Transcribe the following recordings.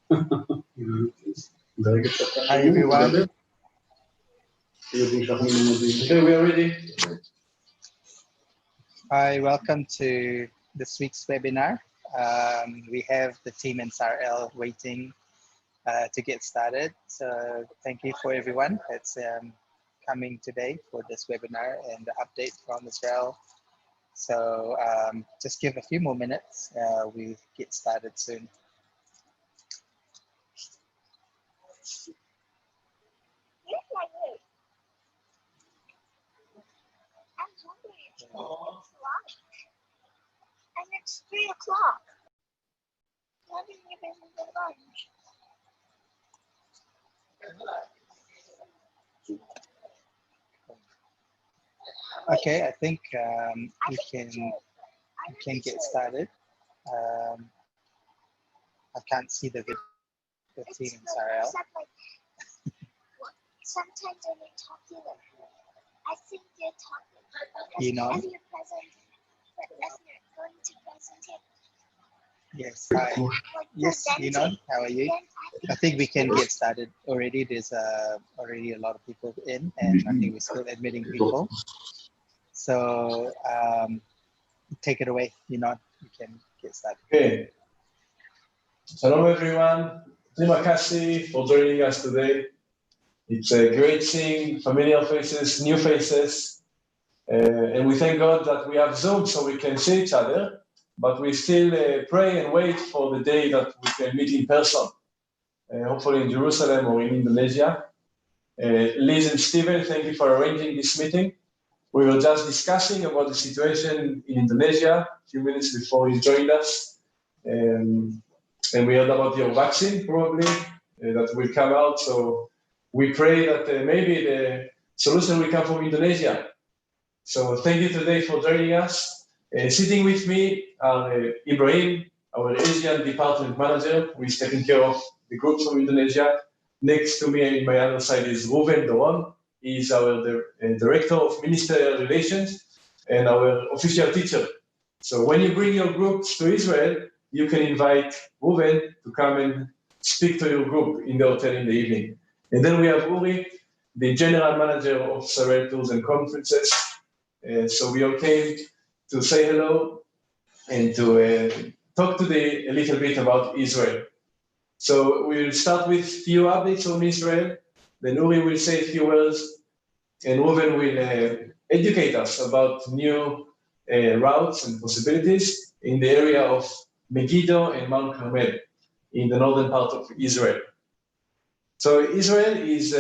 Hi everyone. Okay, we are ready. Hi, welcome to this week's webinar. We have the team in SARL waiting to get started. So thank you for everyone that's coming today for this webinar and the update from Israel. So just give a few more minutes. We'll get started soon. I'm hungry. It's lunch. And it's 3 o'clock. I didn't even eat the lunch. Okay, I think we can get started. I can't see the team in SARL. Sometimes when they're talking, I think they're talking Yinon? as you're present, but as you're going to present it. Yes, hi. Yes, Yinon, how are you? I think we can get started already. There's already a lot of people in, and I think we're still admitting people. So take it away, Yinon. You can get started. Okay. Hello, everyone. Terima kasih for joining us today. It's a great seeing familiar faces, new faces, and we thank God that we have Zoom so we can see each other, but we still pray and wait for the day that we can meet in person, hopefully in Jerusalem or in Indonesia. Liz and Steven, thank you for arranging this meeting. We were just discussing about the situation in Indonesia a few minutes before you joined us, and we heard about your vaccine probably that will come out. So we pray that maybe the solution will come from Indonesia. So thank you today for joining us. Sitting with me are Ibrahim, our Asian department manager, who is taking care of the groups from Indonesia. Next to me on my other side is Ruven Doron. He is our director of ministerial relations and our official teacher. So when you bring your groups to Israel, you can invite Ruven to come and speak to your group in the hotel in the evening. And then we have Uri, the general manager of SARL Tours and Conferences. So we all came to say hello and to talk today a little bit about Israel. So we'll start with a few updates on Israel. Then Uri will say a few words, and Ruven will educate us about new routes and possibilities in the area of Megiddo and Mount Carmel in the northern part of Israel. So Israel is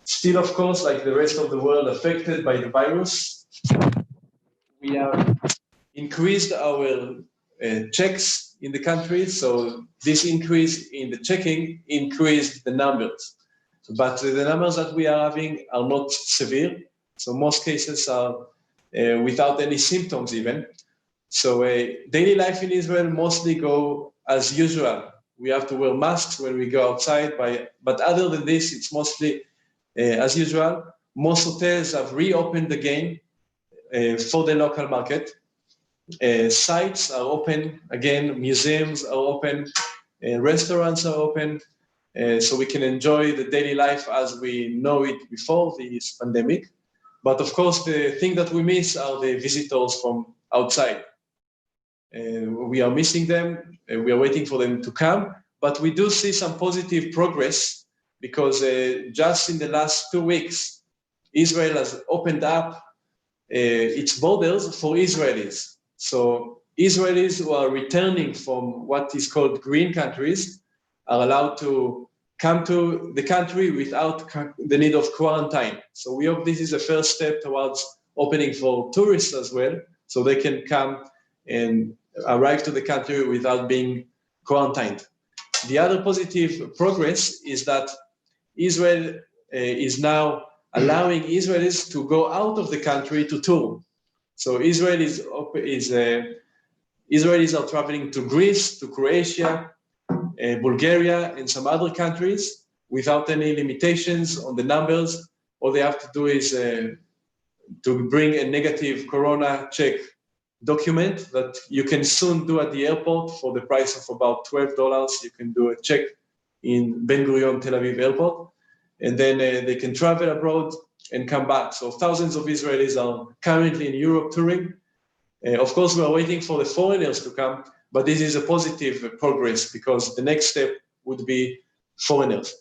still, of course, like the rest of the world, affected by the virus. We have increased our checks in the country, so this increase in the checking increased the numbers. But the numbers that we are having are not severe, so most cases are without any symptoms even. So daily life in Israel mostly go as usual. We have to wear masks when we go outside, but other than this, it's mostly as usual. Most hotels have reopened again for the local market. Sites are open again, museums are open, restaurants are open, so we can enjoy the daily life as we know it before this pandemic. But of course, the thing that we miss are the visitors from outside. We are missing them, we are waiting for them to come, but we do see some positive progress because just in the last 2 weeks, Israel has opened up its borders for Israelis. So Israelis who are returning from what is called green countries are allowed to come to the country without the need of quarantine. So we hope this is the first step towards opening for tourists as well, so they can come and arrive to the country without being quarantined. The other positive progress is that Israel is now allowing Israelis to go out of the country to tour. So Israelis are traveling to Greece, to Croatia, Bulgaria, and some other countries without any limitations on the numbers. All they have to do is to bring a negative corona check document that you can soon do at the airport for the price of about $12. You can do a check in Ben Gurion Tel Aviv airport, and then they can travel abroad and come back. So thousands of Israelis are currently in Europe touring. Of course, we are waiting for the foreigners to come, but this is a positive progress because the next step would be foreigners.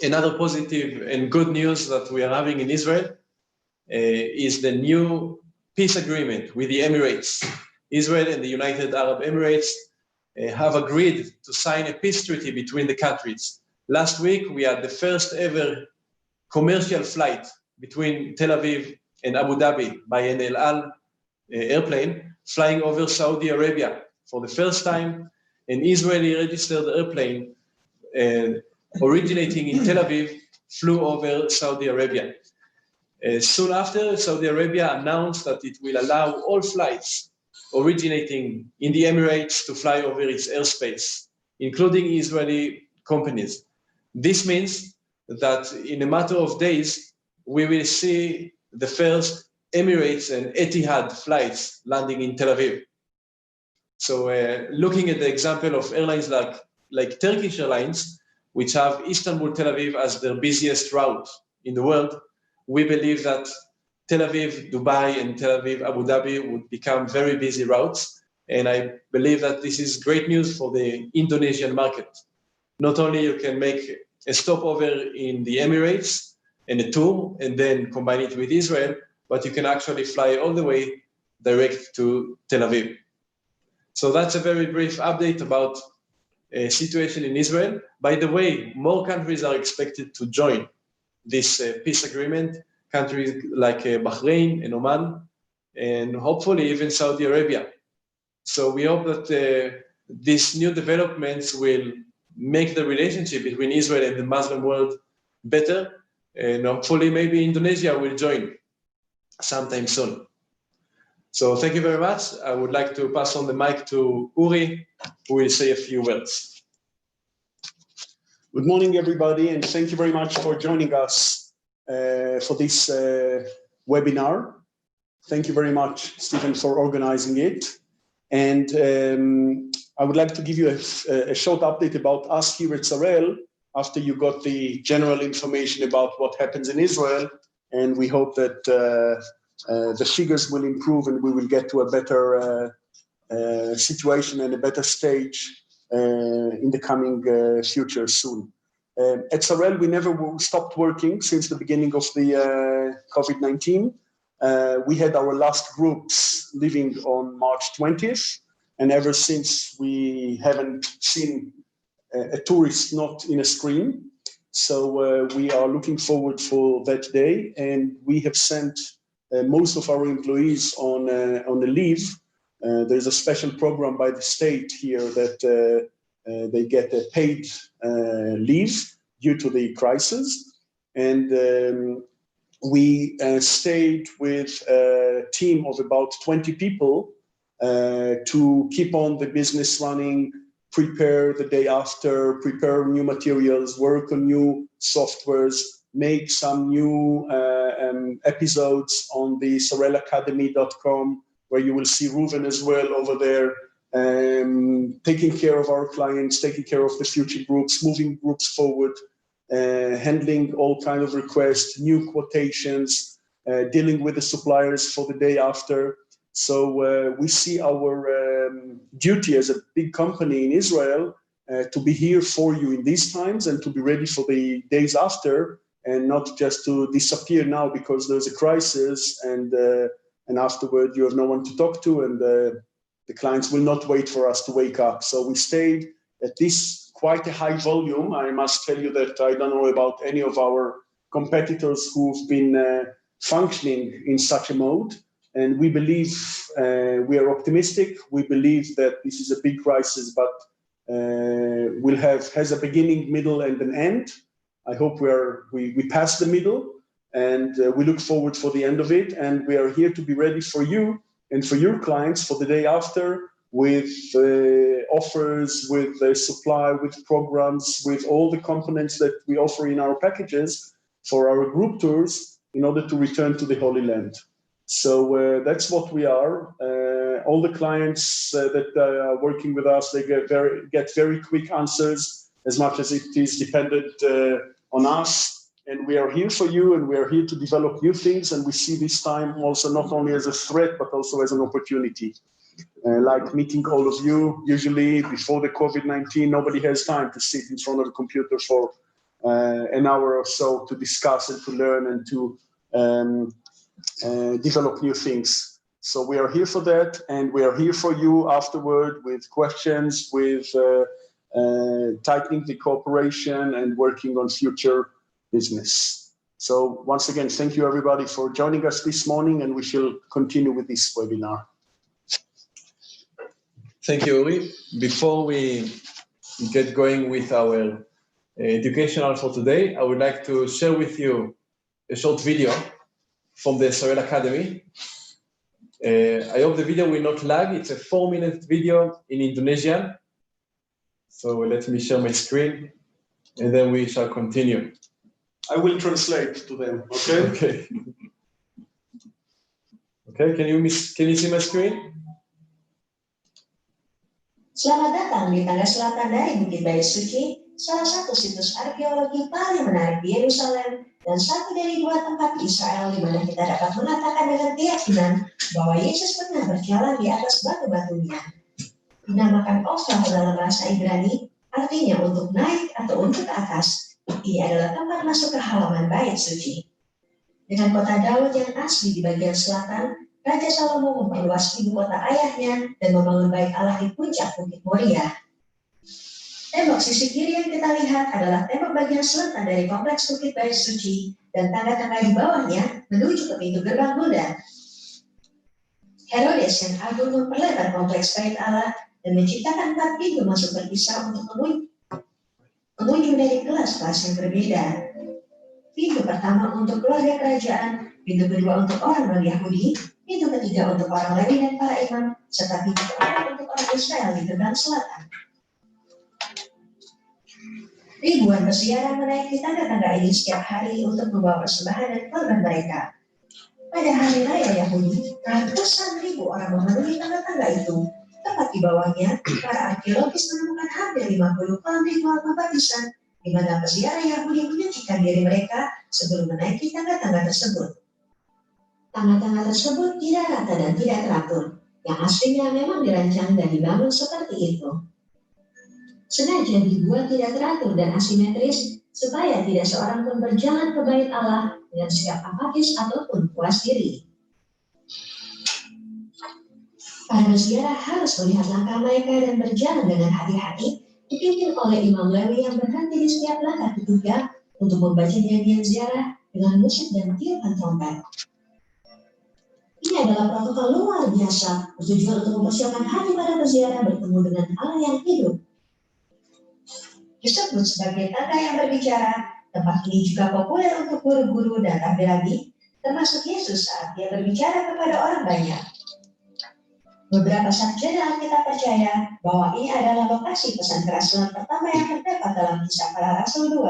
Another positive and good news that we are having in Israel is the new peace agreement with the Emirates. Israel and the United Arab Emirates have agreed to sign a peace treaty between the countries. Last week, we had the first ever commercial flight between Tel Aviv and Abu Dhabi by an El Al airplane flying over Saudi Arabia. For the first time, an Israeli registered airplane originating in Tel Aviv flew over Saudi Arabia. Soon after, Saudi Arabia announced that it will allow all flights originating in the Emirates to fly over its airspace, including Israeli companies. This means that in a matter of days, we will see the first Emirates and Etihad flights landing in Tel Aviv. So looking at the example of airlines like Turkish Airlines, which have Istanbul, Tel Aviv as their busiest route in the world, we believe that Tel Aviv, Dubai, and Tel Aviv, Abu Dhabi would become very busy routes. And I believe that this is great news for the Indonesian market. Not only you can make a stopover in the Emirates and a tour and then combine it with Israel, but you can actually fly all the way direct to Tel Aviv. So that's a very brief update about a situation in Israel. By the way, more countries are expected to join this peace agreement, countries like Bahrain and Oman, and hopefully even Saudi Arabia. So we hope that these new developments will make the relationship between Israel and the Muslim world better, and hopefully maybe Indonesia will join sometime soon. So thank you very much. I would like to pass on the mic to Uri, who will say a few words. Good morning, everybody, and thank you very much for joining us for this webinar. Thank you very much, Stephen, for organizing it. And I would like to give you a short update about us here at Tzarel after you got the general information about what happens in Israel. And we hope that the figures will improve and we will get to a better situation and a better stage in the coming future soon. At Tzarel, we never stopped working since the beginning of the COVID-19. We had our last groups leaving on March 20th, and ever since we haven't seen a tourist not in a screen. So we are looking forward for that day, and we have sent most of our employees on a leave. There's a special program by the state here that they get a paid leave due to the crisis. And we stayed with a team of about 20 people to keep on the business running, prepare the day after, prepare new materials, work on new softwares, make some new episodes on the tzarelacademy.com, where you will see Reuven as well over there, taking care of our clients, taking care of the future groups, moving groups forward, handling all kind of requests, new quotations, dealing with the suppliers for the day after. So we see our duty as a big company in Israel to be here for you in these times and to be ready for the days after, and not just to disappear now because there's a crisis and afterward you have no one to talk to, and the clients will not wait for us to wake up. So we stayed at this quite a high volume. I must tell you that I don't know about any of our competitors who've been functioning in such a mode. And we believe, we are optimistic. We believe that this is a big crisis, but has a beginning, middle, and an end. I hope we passed the middle, and we look forward for the end of it. And we are here to be ready for you and for your clients for the day after, with offers, with supply, with programs, with all the components that we offer in our packages for our group tours in order to return to the Holy Land. So that's what we are. all the clients that are working with us, they get very quick answers as much as it is dependent on us. And we are here for you, and we are here to develop new things. And we see this time also not only as a threat, but also as an opportunity. Like meeting all of you, usually before the COVID-19, nobody has time to sit in front of a computer for an hour or so to discuss and to learn and to develop new things. So we are here for that, and we are here for you afterward with questions, with tightening the cooperation and working on future business. So once again, thank you everybody for joining us this morning, and we shall continue with this webinar. Thank you, Uri. Before we get going with our educational for today, I would like to share with you a short video from the Israel Academy. I hope the video will not lag. It's a 4-minute video in Indonesian. So let me share my screen, and then we shall continue. I will translate to them, okay? Okay. Okay, can you see my screen? Selamat datang di tangga selatan dari Bukit Bait Suci, salah satu situs arkeologi paling menarik di Yerusalem, dan satu dari 2 tempat di Israel di mana kita dapat mengatakan dengan keyakinan bahwa Yesus pernah berjalan di atas batu-batunya. Dinamakan Ofra dalam bahasa Ibrani, artinya untuk naik atau untuk ke atas. Ini adalah tempat masuk ke halaman Bait Suci. Dengan kota Daud yang asli di bagian selatan, Raja Salomo memperluas ibu kota ayahnya dan membangun bait Allah di puncak Bukit Moria. Tembok sisi kiri yang kita lihat adalah tembok bagian selatan dari kompleks Bukit Bait Suci, dan tangga-tangga di bawahnya menuju ke pintu gerbang Buddha. Herodes yang agung memperlebar kompleks bait Allah dan menciptakan 4 pintu masuk berpisah untuk pengunjung dari kelas-kelas yang berbeda. Pintu pertama untuk keluarga kerajaan, pintu kedua untuk orang non-Yahudi, pintu ketiga untuk orang Lewi dan para imam, serta pintu keempat untuk orang Israel di gerbang selatan. Ribuan peziarah menaiki tangga-tangga ini setiap hari untuk membawa persembahan dan korban mereka. Pada hari raya Yahudi, ratusan ribu orang memenuhi tangga-tangga itu. Tepat di bawahnya, para arkeologis menemukan hampir 50 kolam ritual pembaptisan, di mana peziarah Yahudi menyucikan diri mereka sebelum menaiki tangga-tangga tersebut. Tangga-tangga tersebut tidak rata dan tidak teratur, yang aslinya memang dirancang dan dibangun seperti itu. Sengaja dibuat tidak teratur dan asimetris, supaya tidak seorang pun berjalan ke bait Allah dengan sikap apatis ataupun puas diri. Para peziarah harus melihat langkah mereka dan berjalan dengan hati-hati, dipimpin oleh imam Lewi yang berhenti di setiap langkah ketiga untuk membaca nyanyian ziarah dengan musik dan tiupan trompet. Ini adalah protokol luar biasa, bertujuan untuk mempersiapkan hati para peziarah bertemu dengan Allah yang hidup. Disebut sebagai tangga yang berbicara, tempat ini juga populer untuk guru-guru dan rabi-rabi, termasuk Yesus saat dia berbicara kepada orang banyak. Beberapa sarjana Alkitab percaya bahwa ini adalah lokasi pesan kerasulan pertama yang terdapat dalam Kisah Para Rasul 2.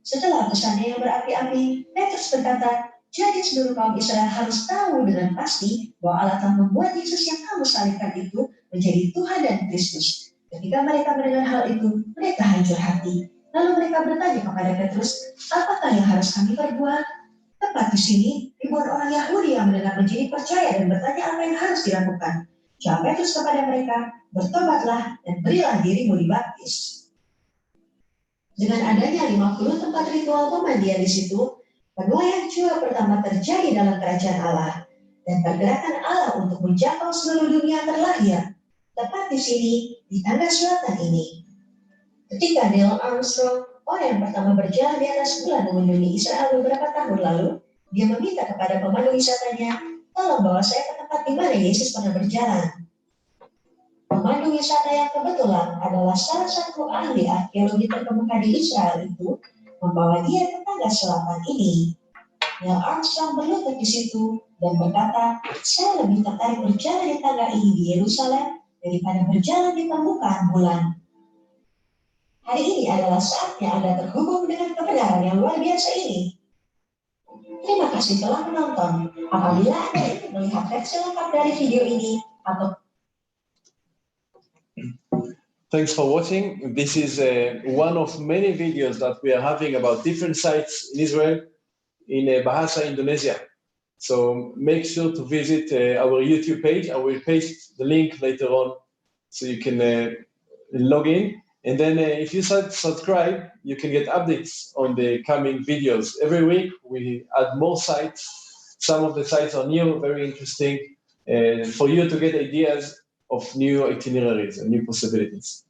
Setelah pesannya yang berapi-api, Petrus berkata, jadi seluruh kaum Israel harus tahu dengan pasti bahwa Allah telah membuat Yesus yang kamu salibkan itu menjadi Tuhan dan Kristus. Ketika mereka mendengar hal itu, mereka hancur hati. Lalu mereka bertanya kepada Petrus, apakah yang harus kami perbuat? Tepat di sini, ribuan orang Yahudi yang mendengar menjadi percaya dan bertanya apa yang harus dilakukan. Jawab Petrus kepada mereka, bertobatlah dan berilah dirimu dibaptis. Dengan adanya 50 tempat ritual pemandian di situ, penuaian jiwa pertama terjadi dalam kerajaan Allah, dan pergerakan Allah untuk menjangkau seluruh dunia terlahir. Tepat di sini, di tangga selatan ini. Ketika Neil Armstrong, orang yang pertama berjalan di atas bulan mengunjungi Israel beberapa tahun lalu, dia meminta kepada pemandu wisatanya, tolong bawa saya ke tempat di mana Yesus pernah berjalan. Pemandu wisata yang kebetulan adalah salah satu ahli arkeologi terkemuka di Israel itu, membawa dia ke tangga selatan ini. Neil Armstrong berlutut di situ dan berkata, saya lebih tertarik berjalan di tangga ini di Yerusalem daripada berjalan di permukaan bulan. Hari ini adalah saatnya Anda terhubung dengan kebenaran yang luar biasa ini. Terima kasih telah menonton. Apabila Anda ingin melihat versi lengkap dari video ini, Atau Thanks for watching. This is one of many videos that we are having about different sites in Israel, in Bahasa, Indonesia. So make sure to visit our YouTube page. I will paste the link later on so you can log in. And then if you subscribe, you can get updates on the coming videos. Every week we add more sites. Some of the sites are new, very interesting, for you to get ideas of new itineraries and new possibilities.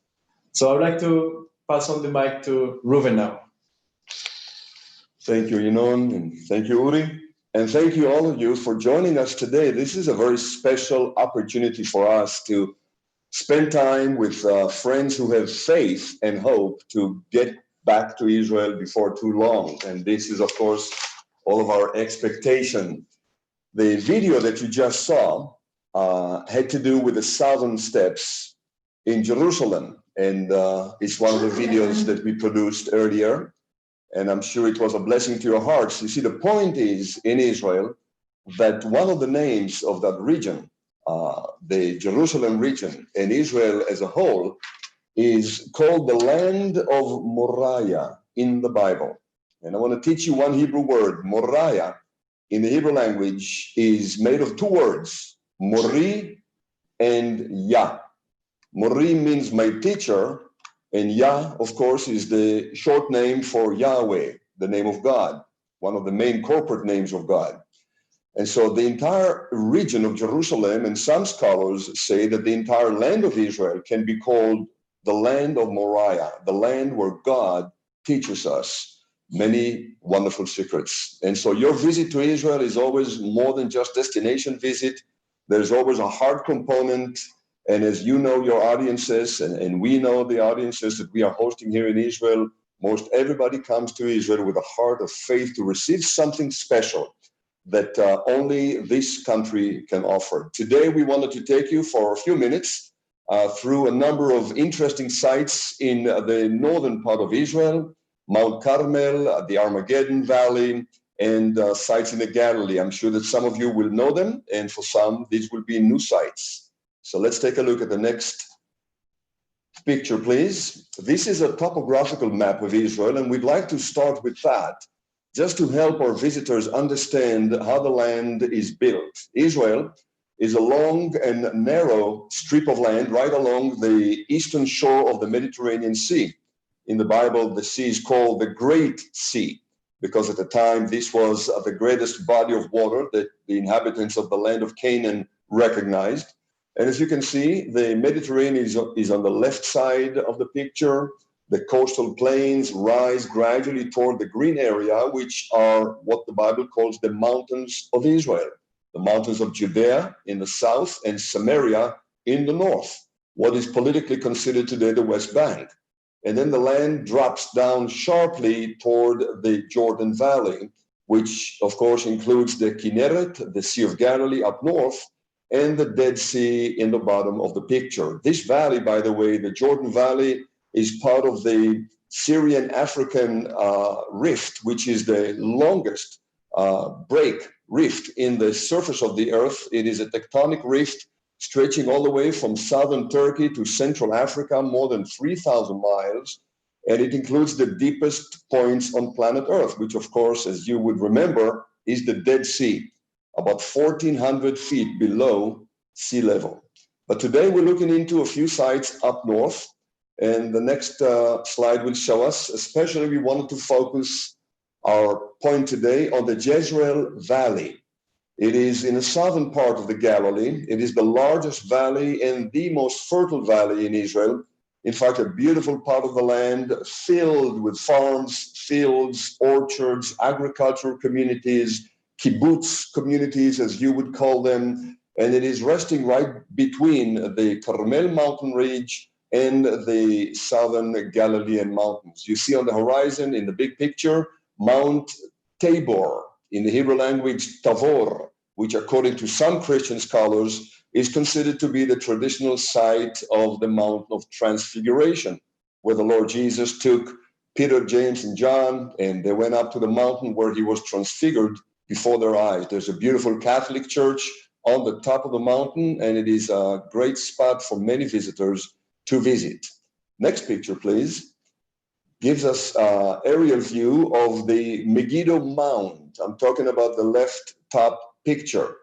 So I would like to pass on the mic to Reuven now. Thank you, Yinon, and thank you, Uri. And thank you, all of you, for joining us today. This is a very special opportunity for us to spend time with friends who have faith and hope to get back to Israel before too long. And this is, of course, all of our expectation. The video that you just saw had to do with the southern steps in Jerusalem. And it's one of the videos that we produced earlier. And I'm sure it was a blessing to your hearts. You see, the point is in Israel that one of the names of that region, the Jerusalem region and Israel as a whole, is called the land of Moriah in the Bible. And I want to teach you one Hebrew word. Moriah in the Hebrew language is made of two words, Mori and Yah. Mori means my teacher, and Yah, of course, is the short name for Yahweh, the name of God, one of the main corporate names of God. And so the entire region of Jerusalem, and some scholars say that the entire land of Israel can be called the land of Moriah, the land where God teaches us many wonderful secrets. And so your visit to Israel is always more than just destination visit. There's always a heart component. And as you know your audiences, and we know the audiences that we are hosting here in Israel, most everybody comes to Israel with a heart of faith to receive something special that only this country can offer. Today, we wanted to take you for a few minutes through a number of interesting sites in the northern part of Israel, Mount Carmel, the Armageddon Valley, and sites in the Galilee. I'm sure that some of you will know them, and for some, these will be new sites. So let's take a look at the next picture, please. This is a topographical map of Israel, and we'd like to start with that, just to help our visitors understand how the land is built. Israel is a long and narrow strip of land right along the eastern shore of the Mediterranean Sea. In the Bible, the sea is called the Great Sea, because at the time, this was the greatest body of water that the inhabitants of the land of Canaan recognized. And as you can see, the Mediterranean is on the left side of the picture. The coastal plains rise gradually toward the green area, which are what the Bible calls the mountains of Israel, the mountains of Judea in the south and Samaria in the north, what is politically considered today the West Bank. And then the land drops down sharply toward the Jordan Valley, which of course includes the Kinneret, the Sea of Galilee up north, and the Dead Sea in the bottom of the picture. This valley, by the way, the Jordan Valley, is part of the Syrian-African rift, which is the longest rift in the surface of the earth. It is a tectonic rift stretching all the way from southern Turkey to Central Africa, more than 3,000 miles. And it includes the deepest points on planet Earth, which of course, as you would remember, is the Dead Sea, about 1,400 feet below sea level. But today we're looking into a few sites up north, and the next slide will show us, especially we wanted to focus our point today on the Jezreel Valley. It is in the southern part of the Galilee. It is the largest valley and the most fertile valley in Israel. In fact, a beautiful part of the land filled with farms, fields, orchards, agricultural communities, kibbutz communities, as you would call them, and it is resting right between the Carmel mountain range and the southern Galilean mountains. You see on the horizon in the big picture, Mount Tabor, in the Hebrew language, Tavor, which according to some Christian scholars is considered to be the traditional site of the Mount of Transfiguration, where the Lord Jesus took Peter, James, and John, and they went up to the mountain where he was transfigured before their eyes. There's a beautiful Catholic church on the top of the mountain, and it is a great spot for many visitors to visit. Next picture, please. Gives us aerial view of the Megiddo Mound. I'm talking about the left top picture.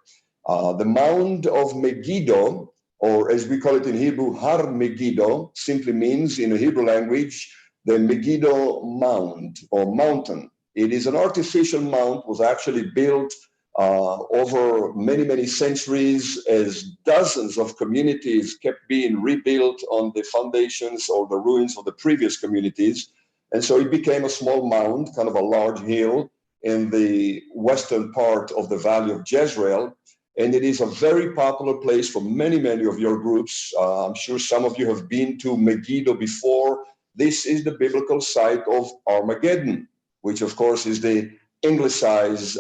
The Mound of Megiddo, or as we call it in Hebrew, Har Megiddo, simply means in the Hebrew language, the Megiddo Mound or mountain. It is an artificial mount, was actually built over many, many centuries as dozens of communities kept being rebuilt on the foundations or the ruins of the previous communities. And so it became a small mound, kind of a large hill in the western part of the Valley of Jezreel. And it is a very popular place for many, many of your groups. I'm sure some of you have been to Megiddo before. This is the biblical site of Armageddon, which of course is the Anglicized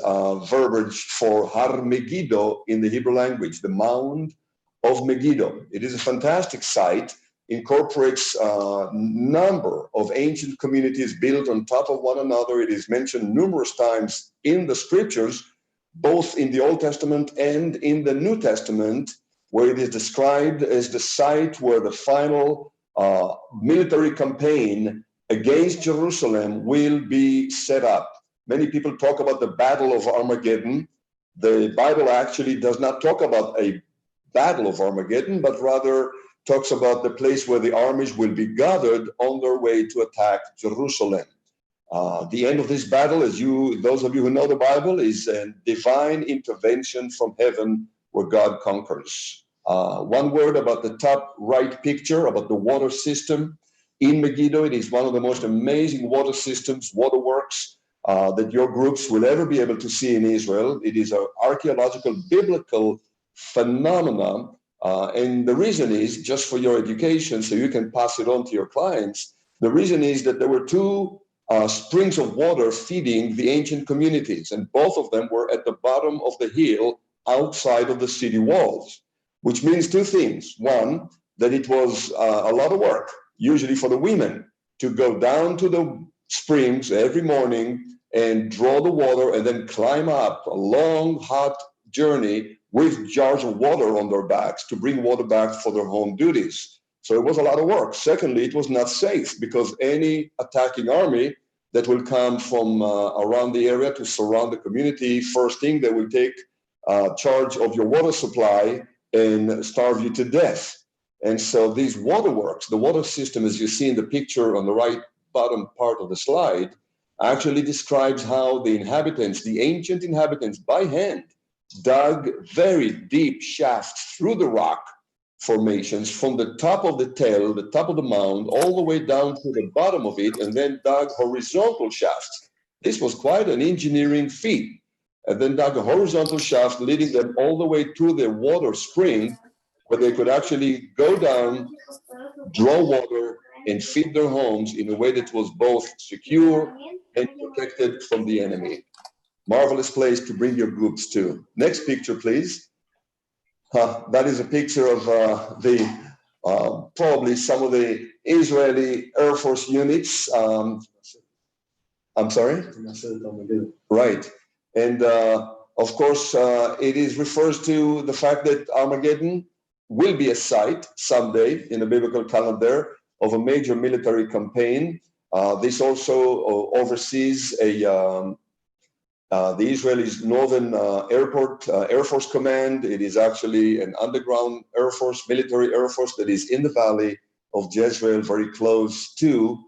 verbiage for Har Megiddo in the Hebrew language, the Mound of Megiddo. It is a fantastic site, incorporates a number of ancient communities built on top of one another. It is mentioned numerous times in the scriptures, both in the Old Testament and in the New Testament, where it is described as the site where the final military campaign against Jerusalem will be set up. Many people talk about the Battle of Armageddon. The Bible actually does not talk about a Battle of Armageddon, but rather talks about the place where the armies will be gathered on their way to attack Jerusalem. The end of this battle, those of you who know the Bible, is a divine intervention from heaven where God conquers. One word about the top right picture, about the water system in Megiddo. It is one of the most amazing water systems, waterworks, that your groups will ever be able to see in Israel. It is an archaeological, biblical phenomenon. And the reason is, just for your education, so you can pass it on to your clients, the reason is that there were two springs of water feeding the ancient communities, and both of them were at the bottom of the hill outside of the city walls, which means two things. One, that it was a lot of work, usually for the women, to go down to the springs every morning and draw the water and then climb up a long, hot journey with jars of water on their backs to bring water back for their home duties. So it was a lot of work. Secondly, it was not safe because any attacking army that will come from around the area to surround the community, first thing, they will take charge of your water supply and starve you to death. And so these waterworks, the water system, as you see in the picture on the right bottom part of the slide, actually describes how the inhabitants, the ancient inhabitants, by hand, dug very deep shafts through the rock formations from the top of the tail, the top of the mound, all the way down to the bottom of it, and then dug horizontal shafts. This was quite an engineering feat. And then dug a horizontal shaft, leading them all the way to the water spring, where they could actually go down, draw water, and feed their homes in a way that was both secure and protected from the enemy. Marvelous place to bring your groups to. Next picture, please. That is a picture of probably some of the Israeli Air Force units. I'm sorry? Right. And of course, it refers to the fact that Armageddon will be a site someday in the biblical calendar of a major military campaign. This also oversees the Israelis' Northern Air Force Command. It is actually an underground Air Force, military Air Force that is in the valley of Jezreel, very close to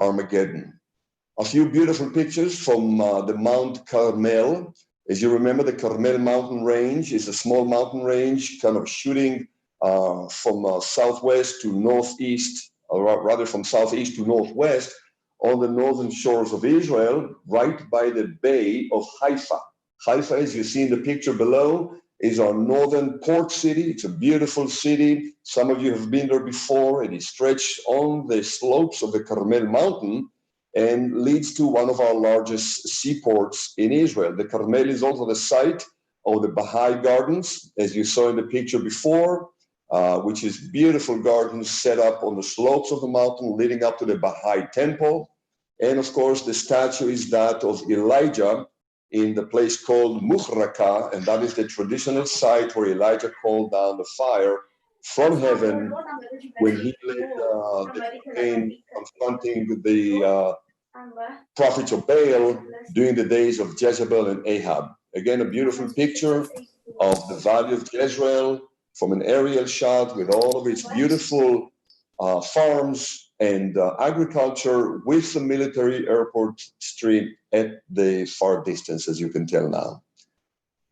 Armageddon. A few beautiful pictures from the Mount Carmel. As you remember, the Carmel mountain range is a small mountain range, kind of shooting from southwest to northeast, or rather from southeast to northwest, on the northern shores of Israel, right by the Bay of Haifa. Haifa, as you see in the picture below, is our northern port city. It's a beautiful city. Some of you have been there before. It is stretched on the slopes of the Carmel mountain and leads to one of our largest seaports in Israel. The Carmel is also the site of the Baha'i Gardens, as you saw in the picture before, which is beautiful gardens set up on the slopes of the mountain leading up to the Baha'i temple. And of course, the statue is that of Elijah, in the place called Mukhraka, and that is the traditional site where Elijah called down the fire from heaven when he led the campaign confronting the prophets of Baal during the days of Jezebel and Ahab. Again, a beautiful picture of the valley of Jezreel from an aerial shot with all of its beautiful farms and agriculture with the military airport street at the far distance, as you can tell now.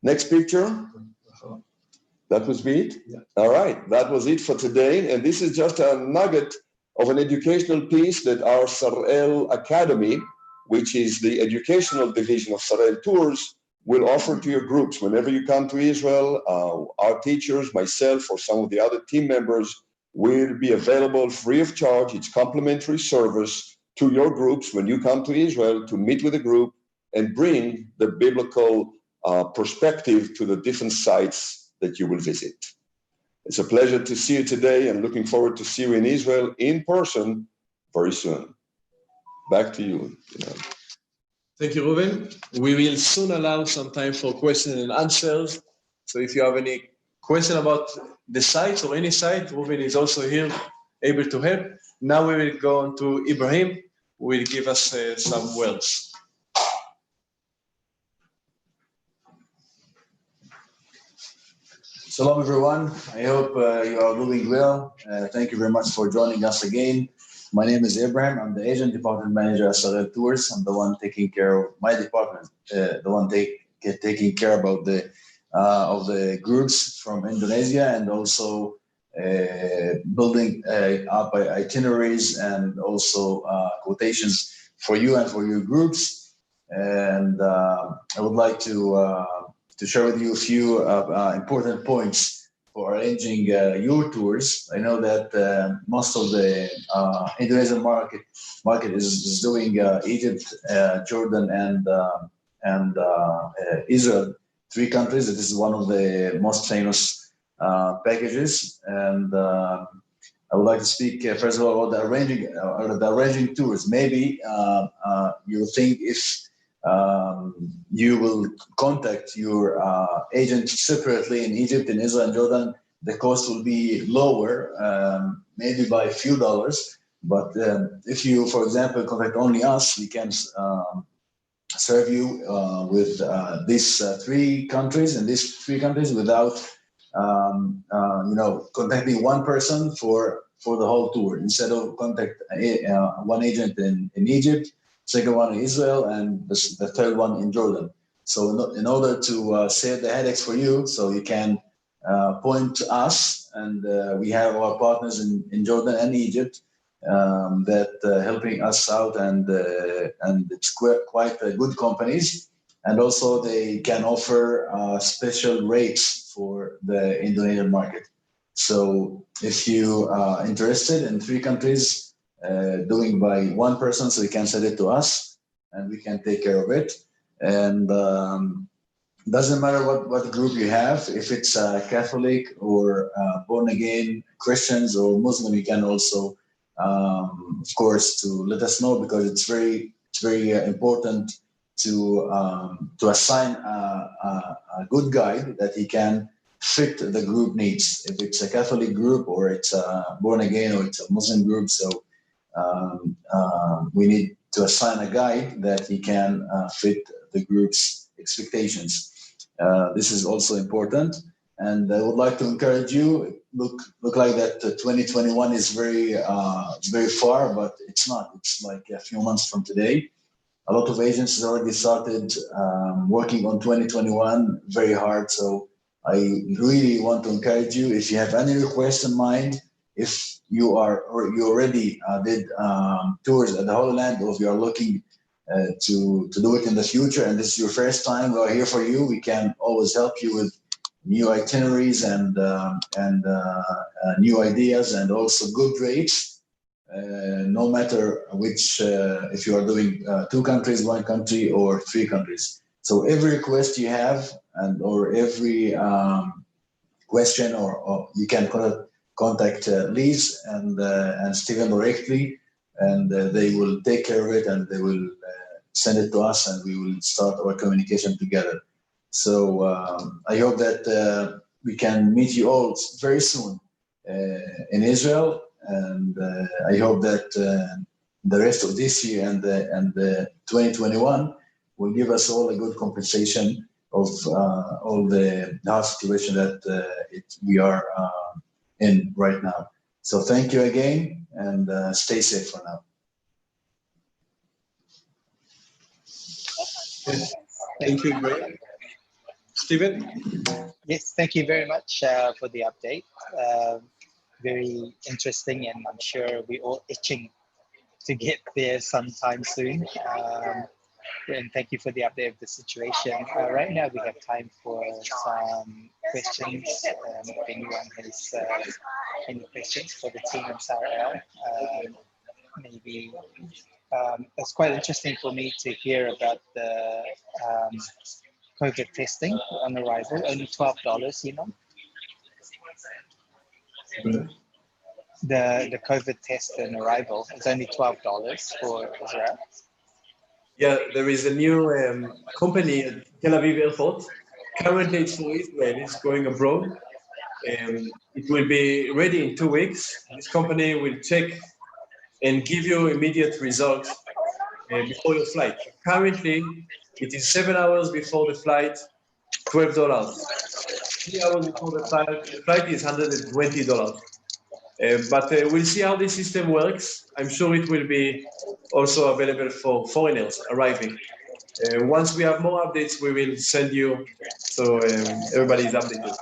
Next picture. That was it? Yeah. All right, that was it for today. And this is just a nugget of an educational piece that our Sarel Academy, which is the educational division of Sarel Tours, will offer to your groups. Whenever you come to Israel, our teachers, myself, or some of the other team members will be available free of charge. It's complimentary service to your groups when you come to Israel to meet with a group and bring the biblical perspective to the different sites that you will visit. It's a pleasure to see you today and looking forward to see you in Israel in person very soon. Back to you. Thank you, Reuven. We will soon allow some time for questions and answers. So if you have any question about the sites or any site, Reuven is also here, able to help. Now we will go on to Ibrahim, who will give us some words. Shalom, everyone. I hope you are doing well. Thank you very much for joining us again. My name is Ibrahim. I'm the agent department manager at Sarel Tours. I'm the one taking care of my department, the one taking care about of the groups from Indonesia and also building up itineraries and also quotations for you and for your groups. And I would like to share with you a few important points for arranging your tours. I know that most of the Indonesian market is doing Egypt, Jordan, and Israel, 3 countries. This is one of the most famous packages. And I would like to speak first of all about the arranging tours. Maybe you think if you will contact your agent separately in Egypt, in Israel, and Jordan, the cost will be lower, maybe by a few dollars. But if you, for example, contact only us, we can serve you with these 3 countries and these 3 countries without, contacting one person for the whole tour. Instead of contact one agent in Egypt, second one in Israel, and the third one in Jordan. So in order to save the headaches for you, so you can point to us, and we have our partners in Jordan and Egypt that helping us out, and it's quite good companies. And also they can offer special rates for the Indonesian market. So if you are interested in 3 countries, doing by one person, so you can send it to us and we can take care of it. And doesn't matter what group you have, if it's Catholic or born again Christians or Muslim, you can also, of course, to let us know, because it's very important to assign a good guide that he can fit the group needs. If it's a Catholic group or it's a born again or it's a Muslim group, so we need to assign a guide that he can fit the group's expectations. This is also important, and I would like to encourage you. Look like that 2021 is very far, but it's not. It's like a few months from today. A lot of agencies already started working on 2021 very hard. So I really want to encourage you. If you have any requests in mind, if you already did tours at the Holyland, or if you are looking to do it in the future, and this is your first time, we are here for you. We can always help you with new itineraries and new ideas, and also good rates, no matter which, if you are doing 2 countries, 1 country, or 3 countries. So every request you have, or every question, or you can contact Liz and Stephen directly, and they will take care of it, and they will send it to us, and we will start our communication together. So I hope that we can meet you all very soon in Israel, and I hope that the rest of this year and the 2021 will give us all a good compensation of all the health situation that we are in right now. So thank you again, and stay safe for now. Thank you, Greg. Stephen? Yes, thank you very much for the update. Very interesting, and I'm sure we're all itching to get there sometime soon. And thank you for the update of the situation. Right now, we have time for some questions. If anyone has any questions for the team in SARL, maybe it's quite interesting for me to hear about the COVID testing on arrival. Only $12, you know. The COVID test on arrival is only $12 for Israel. Yeah, there is a new company at Tel Aviv Airport. Currently, it's for Israel. It's going abroad. It will be ready in 2 weeks. This company will check and give you immediate results before your flight. Currently, it is 7 hours before the flight, $12. 3 hours before the flight is $120. But we'll see how this system works. I'm sure it will be also available for foreigners arriving. Once we have more updates, we will send you, so everybody is updated.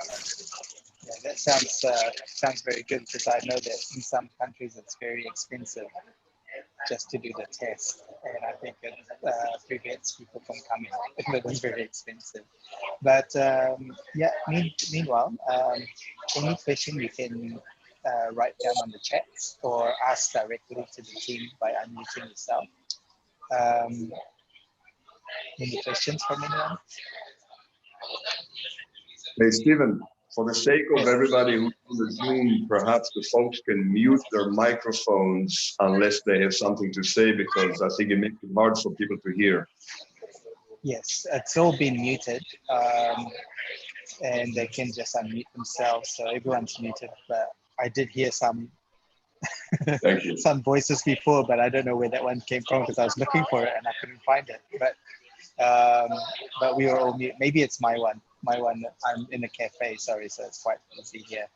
Yeah, that sounds very good, because I know that in some countries it's very expensive just to do the test, and I think it prevents people from coming. It is very expensive. But yeah, meanwhile, any question you can write down on the chat or ask directly to the team by unmuting yourself. Any questions from anyone? Hey, Stephen, for the sake of everybody who's on the Zoom, perhaps the folks can mute their microphones unless they have something to say, because I think it makes it hard for people to hear. Yes, it's all been muted, and they can just unmute themselves, so everyone's muted. But I did hear some Thank you. some voices before, but I don't know where that one came from, because I was looking for it and I couldn't find it. But we were all mute. Maybe it's my one. I'm in a cafe, sorry, so it's quite busy here.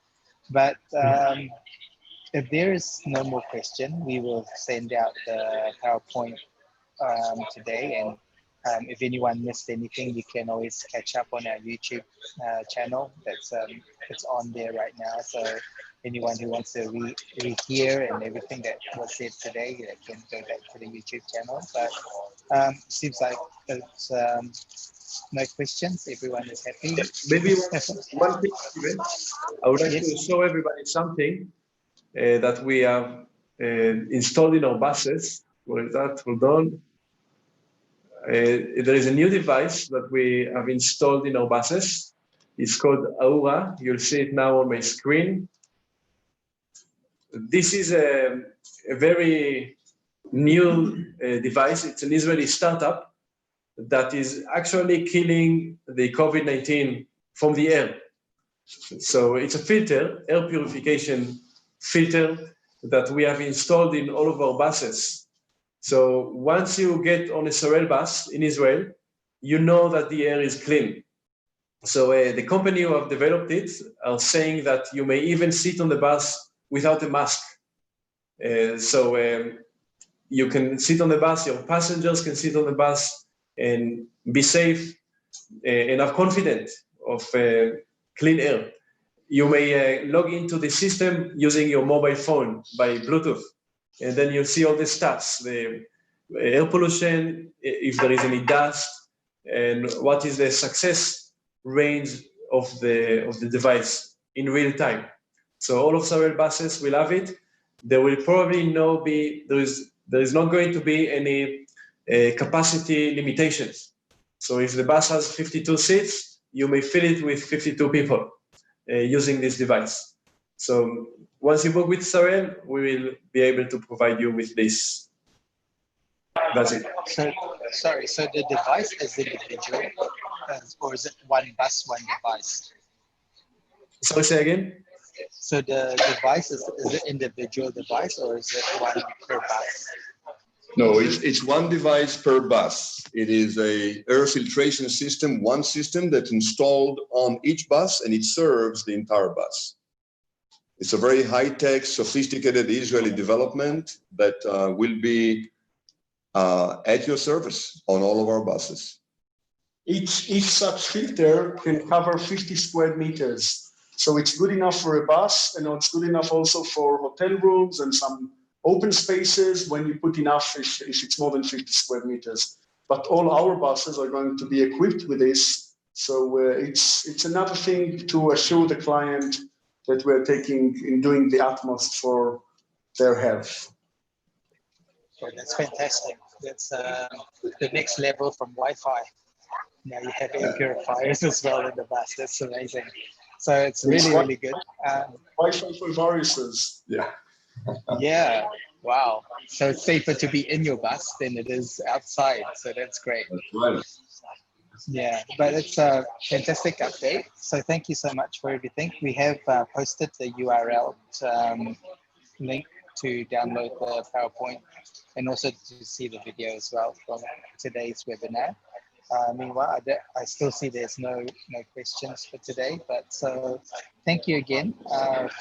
But if there is no more question, we will send out the PowerPoint today, and if anyone missed anything, you can always catch up on our YouTube channel. That's it's on there right now. So anyone who wants to rehear and everything that was said today, they can go back to the YouTube channel. But seems like it's no questions. Everyone is happy. Maybe one thing, Steven. I would like to show everybody something that we have installed in our buses. What is that? Hold on. There is a new device that we have installed in our buses. It's called Aura. You'll see it now on my screen. This is a very new device. It's an Israeli startup that is actually killing the COVID-19 from the air. So it's a filter, air purification filter, that we have installed in all of our buses. So once you get on a SARL bus in Israel, you know that the air is clean. So the company who have developed it are saying that you may even sit on the bus without a mask. So you can sit on the bus, your passengers can sit on the bus and be safe and have confidence of clean air. You may log into the system using your mobile phone by Bluetooth, and then you see all the stats, the air pollution, if there is any dust, and what is the success range of the device in real time. So all of SARL buses will have it. There will probably there is not going to be any capacity limitations. So if the bus has 52 seats, you may fill it with 52 people using this device. So once you book with SARL, we will be able to provide you with this. That's it. So, sorry, so the device is individual, or is it one bus, one device? So say again. So the device is it individual device, or is it one per bus? No, it's one device per bus. It is a air filtration system, one system that's installed on each bus, and it serves the entire bus. It's a very high-tech, sophisticated Israeli development that will be at your service on all of our buses. Each such filter can cover 50 square meters. So it's good enough for a bus, and it's good enough also for hotel rooms and some open spaces when you put enough, if it's more than 50 square meters. But all our buses are going to be equipped with this. So it's another thing to assure the client that we're taking in doing the utmost for their health. So that's fantastic. That's the next level from Wi-Fi. Now you have air purifiers as well in the bus. That's amazing. So it's really, really good. Wi-Fi for viruses. Yeah. Yeah. Wow. So it's safer to be in your bus than it is outside. So that's great. That's right. Yeah, but it's a fantastic update. So thank you so much for everything. We have posted the URL link to download the PowerPoint and also to see the video as well from today's webinar. Meanwhile, I still see there's no questions for today, but so thank you again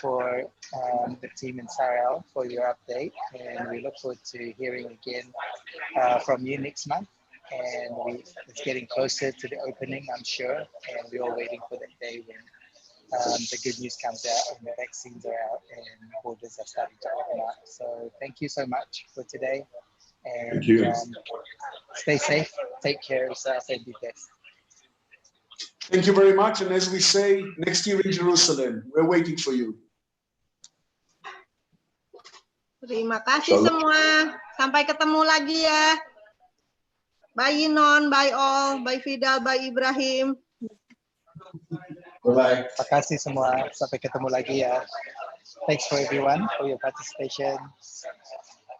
for the team in Sarel for your update, and we look forward to hearing again from you next month. And it's getting closer to the opening, I'm sure, and we're all waiting for that day when the good news comes out and the vaccines are out and borders are starting to open up. So thank you so much for today. And Thank you. Stay safe, take care of yourself, and be best. Thank you very much. And as we say, next year in Jerusalem, we're waiting for you. Terima kasih semua. Sampai ketemu lagi ya. Bye Yinon, bye all, bye Fidal, bye Ibrahim. Bye-bye. Terima kasih semua. Sampai ketemu lagi ya. Thanks for everyone for your participation.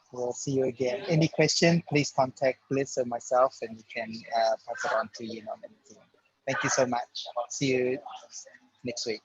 We'll see you again. Any question, please contact Bliss or myself, and we can pass it on to Yinon and the team. Thank you so much. See you next week.